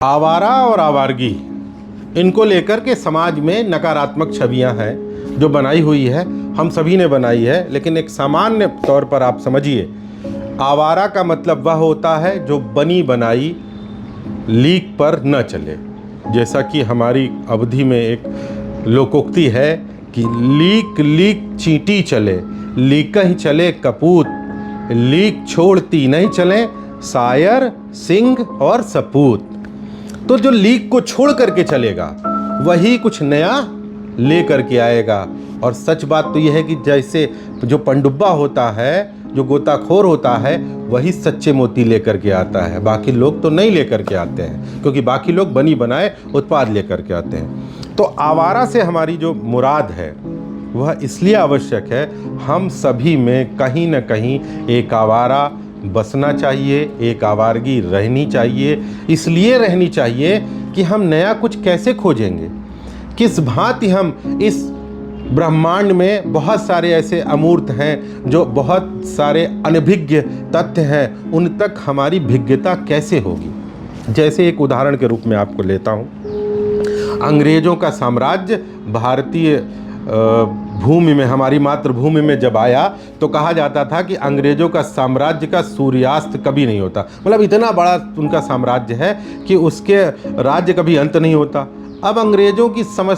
आवारा और आवारगी, इनको लेकर के समाज में नकारात्मक छवियां हैं जो बनाई हुई है, हम सभी ने बनाई है। लेकिन एक सामान्य तौर पर आप समझिए, आवारा का मतलब वह होता है जो बनी बनाई लीक पर न चले। जैसा कि हमारी अवधि में एक लोकोक्ति है कि लीक लीक चींटी चले, लीक ही चले कपूत, लीक छोड़ती नहीं चले शायर सिंह और सपूत। तो जो लीक को छोड़ करके चलेगा वही कुछ नया ले करके आएगा। और सच बात तो यह है कि जैसे जो पनडुब्बा होता है, जो गोताखोर होता है, वही सच्चे मोती लेकर के आता है। बाकी लोग तो नहीं लेकर के आते हैं, क्योंकि बाकी लोग बनी बनाए उत्पाद लेकर के आते हैं। तो आवारा से हमारी जो मुराद है वह इसलिए आवश्यक है, हम सभी में कहीं न कहीं एक आवारा बसना चाहिए, एक आवारगी रहनी चाहिए। इसलिए रहनी चाहिए कि हम नया कुछ कैसे खोजेंगे, किस भांति हम इस ब्रह्मांड में बहुत सारे ऐसे अमूर्त हैं, जो बहुत सारे अनभिज्ञ तथ्य हैं, उन तक हमारी भिज्ञता कैसे होगी। जैसे एक उदाहरण के रूप में आपको लेता हूँ, अंग्रेज़ों का साम्राज्य भारतीय भूमि में, हमारी मातृभूमि में जब आया तो कहा जाता था कि अंग्रेज़ों का साम्राज्य का सूर्यास्त कभी नहीं होता। मतलब इतना बड़ा उनका साम्राज्य है कि उसके राज्य कभी अंत नहीं होता। अब अंग्रेज़ों की समझ,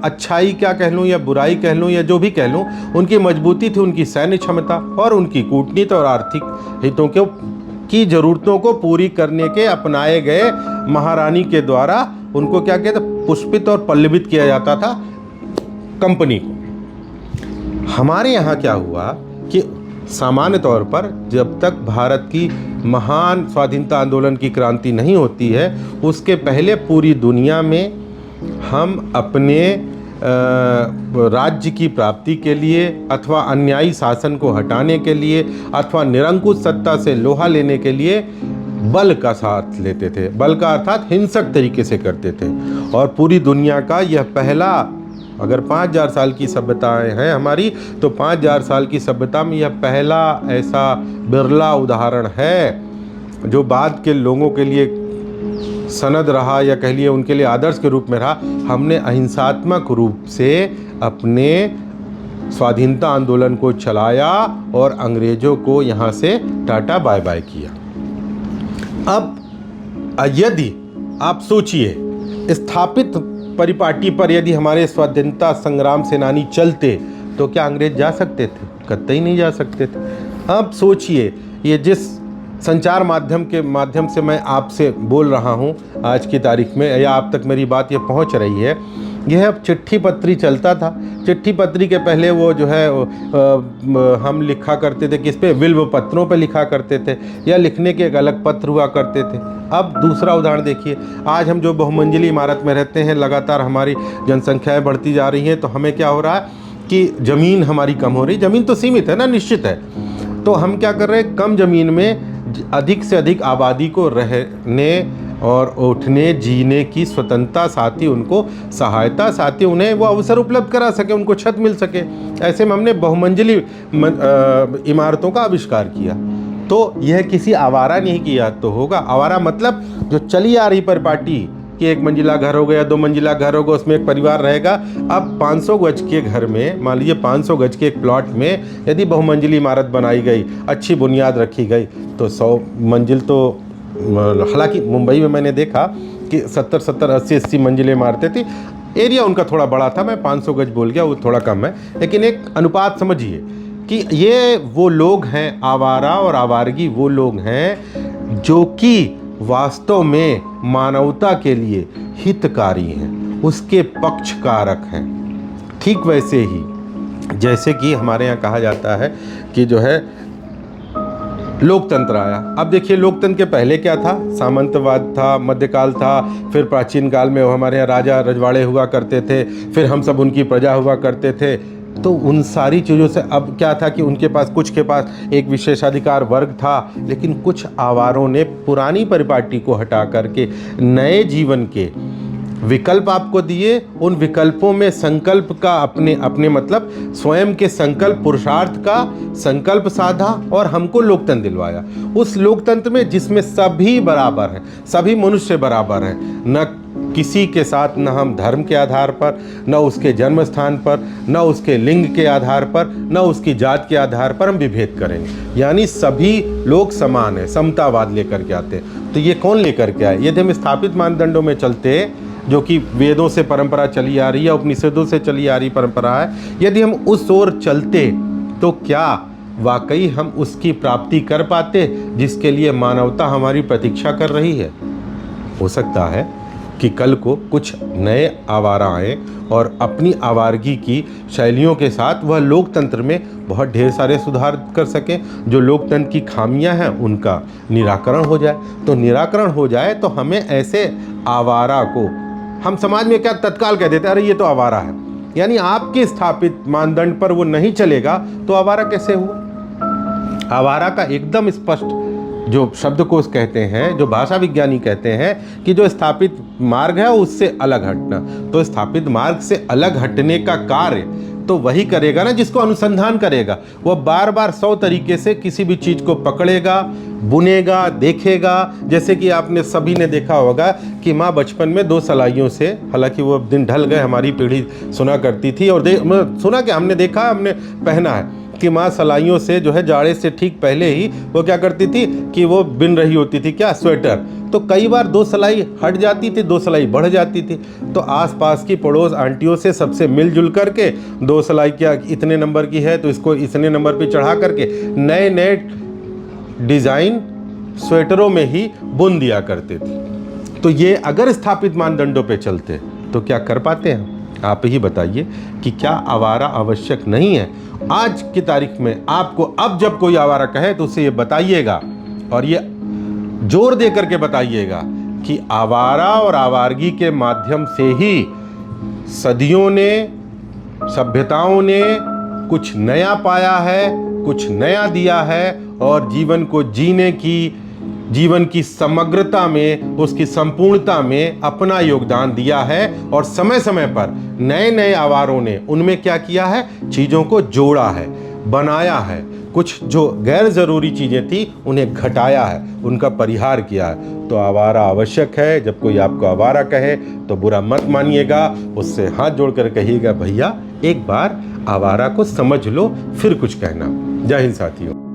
अच्छाई क्या कह लूँ या बुराई कह लूँ या जो भी कह लूँ, उनकी मजबूती थी उनकी सैन्य क्षमता और उनकी कूटनीति और आर्थिक हितों की ज़रूरतों को पूरी करने के अपनाए गए महारानी के द्वारा उनको क्या कहते, पुष्पित और पल्लवित किया जाता था कंपनी को। हमारे यहाँ क्या हुआ कि सामान्य तौर पर जब तक भारत की महान स्वाधीनता आंदोलन की क्रांति नहीं होती है, उसके पहले पूरी दुनिया में हम अपने राज्य की प्राप्ति के लिए अथवा अन्यायी शासन को हटाने के लिए अथवा निरंकुश सत्ता से लोहा लेने के लिए बल का साथ लेते थे। बल का अर्थात हिंसक तरीके से करते थे। और पूरी दुनिया का यह पहला, अगर 5000 साल की सभ्यताएं हैं हमारी, तो 5000 साल की सभ्यता में यह पहला ऐसा बिरला उदाहरण है जो बाद के लोगों के लिए सनद रहा, या कह लिए उनके लिए आदर्श के रूप में रहा। हमने अहिंसात्मक रूप से अपने स्वाधीनता आंदोलन को चलाया और अंग्रेज़ों को यहाँ से टाटा बाय बाय किया। अब यदि आप सोचिए, स्थापित परिपाटी पर यदि हमारे स्वाधीनता संग्राम सेनानी चलते तो क्या अंग्रेज जा सकते थे? कतई नहीं जा सकते थे। अब सोचिए, ये जिस संचार माध्यम से मैं आपसे बोल रहा हूँ आज की तारीख में, या आप तक मेरी बात ये पहुँच रही है, यह अब चिट्ठी पत्री चलता था। चिट्ठी पत्री के पहले वो जो है हम लिखा करते थे, किस पे, विल्व पत्रों पे लिखा करते थे, या लिखने के एक अलग पत्र हुआ करते थे। अब दूसरा उदाहरण देखिए, आज हम जो बहुमंजिली इमारत में रहते हैं, लगातार हमारी जनसंख्याएं बढ़ती जा रही हैं, तो हमें क्या हो रहा है कि ज़मीन हमारी कम हो रही। ज़मीन तो सीमित है ना, निश्चित है। तो हम क्या कर रहे हैं, कम ज़मीन में अधिक से अधिक आबादी को रहने और उठने जीने की स्वतंत्रता, साथ ही उनको सहायता, साथ ही उन्हें वो अवसर उपलब्ध करा सके, उनको छत मिल सके। ऐसे में हमने बहुमंजिली इमारतों का आविष्कार किया। तो यह किसी आवारा नहीं किया तो होगा। आवारा मतलब जो चली आ रही परिपाटी कि एक मंजिला घर हो गया, 2 मंजिला घर होगा, उसमें एक परिवार रहेगा। अब 500 गज के घर में, मान लीजिए 500 गज के एक प्लॉट में यदि बहुमंजिली इमारत बनाई गई, अच्छी बुनियाद रखी गई, तो 100 मंजिल तो, हालांकि मुंबई में मैंने देखा कि 70-70, 80-80 मंजिलें इमारतें थी। एरिया उनका थोड़ा बड़ा था, मैं 500 गज बोल गया, वो थोड़ा कम है। लेकिन एक अनुपात समझिए कि ये वो लोग हैं, आवारा और आवारगी वो लोग हैं जो कि वास्तव में मानवता के लिए हितकारी हैं, उसके पक्षकारक हैं। ठीक वैसे ही जैसे कि हमारे यहाँ कहा जाता है कि जो है लोकतंत्र आया। अब देखिए, लोकतंत्र के पहले क्या था? सामंतवाद था, मध्यकाल था, फिर प्राचीन काल में हमारे यहाँ राजा रजवाड़े हुआ करते थे, फिर हम सब उनकी प्रजा हुआ करते थे। तो उन सारी चीज़ों से अब क्या था कि उनके पास, कुछ के पास एक विशेषाधिकार वर्ग था, लेकिन कुछ आवारों ने पुरानी परिपाटी को हटा करके नए जीवन के विकल्प आपको दिए, उन विकल्पों में संकल्प का अपने मतलब स्वयं के संकल्प पुरुषार्थ का संकल्प साधा और हमको लोकतंत्र दिलवाया। उस लोकतंत्र में जिसमें सभी बराबर हैं, सभी मनुष्य बराबर हैं, न किसी के साथ न हम धर्म के आधार पर, न उसके जन्म स्थान पर, न उसके लिंग के आधार पर, न उसकी जात के आधार पर हम विभेद करेंगे। यानी सभी लोग समान हैं, समतावाद लेकर के आते हैं। तो ये कौन लेकर के आए? यदि हम स्थापित मानदंडों में चलते, जो कि वेदों से परंपरा चली आ रही है, उपनिषदों से चली आ रही परंपरा है, यदि हम उस ओर चलते तो क्या वाकई हम उसकी प्राप्ति कर पाते जिसके लिए मानवता हमारी प्रतीक्षा कर रही है? हो सकता है कि कल को कुछ नए आवारा आए और अपनी आवारगी की शैलियों के साथ वह लोकतंत्र में बहुत ढेर सारे सुधार कर सकें। जो लोकतंत्र की खामियां हैं उनका निराकरण हो जाए। तो निराकरण हो जाए तो हमें ऐसे आवारा को हम समाज में क्या तत्काल कह देते हैं, अरे ये तो आवारा है। यानी आपके स्थापित मानदंड पर वो नहीं चलेगा तो आवारा कैसे हुआ? आवारा का एकदम स्पष्ट जो शब्दकोश कहते हैं, जो भाषा विज्ञानी कहते हैं कि जो स्थापित मार्ग है उससे अलग हटना। तो स्थापित मार्ग से अलग हटने का कार्य तो वही करेगा ना जिसको अनुसंधान करेगा। वह बार बार 100 तरीके से किसी भी चीज़ को पकड़ेगा, बुनेगा, देखेगा। जैसे कि आपने सभी ने देखा होगा कि माँ बचपन में 2 सलाइयों से, हालांकि वो दिन ढल गए, हमारी पीढ़ी सुना करती थी और सुना कि हमने देखा, हमने पहना है कि माँ सलाइयों से जो है जाड़े से ठीक पहले ही वो क्या करती थी कि वो बिन रही होती थी, क्या, स्वेटर। तो कई बार 2 सलाई हट जाती थी, 2 सलाई बढ़ जाती थी। तो आसपास की पड़ोस आंटियों से सबसे मिलजुल करके 2 सलाई क्या इतने नंबर की है तो इसको इतने नंबर पे चढ़ा करके नए नए डिज़ाइन स्वेटरों में ही बुन दिया करते थे। तो ये अगर स्थापित मानदंडों पे चलते तो क्या कर पाते हैं? आप ही बताइए कि क्या आवारा आवश्यक नहीं है? आज की तारीख में आपको अब जब कोई आवारा कहे तो उसे ये बताइएगा और ये जोर दे करके बताइएगा कि आवारा और आवारगी के माध्यम से ही सदियों ने, सभ्यताओं ने कुछ नया पाया है, कुछ नया दिया है और जीवन को जीने की, जीवन की समग्रता में, उसकी संपूर्णता में अपना योगदान दिया है। और समय समय पर नए नए आवारों ने उनमें क्या किया है? चीज़ों को जोड़ा है, बनाया है। कुछ जो गैर ज़रूरी चीज़ें थी उन्हें घटाया है, उनका परिहार किया है। तो आवारा आवश्यक है। जब कोई आपको आवारा कहे तो बुरा मत मानिएगा, उससे हाथ जोड़कर कहिएगा, भैया एक बार आवारा को समझ लो फिर कुछ कहना। जय हिंद साथियों।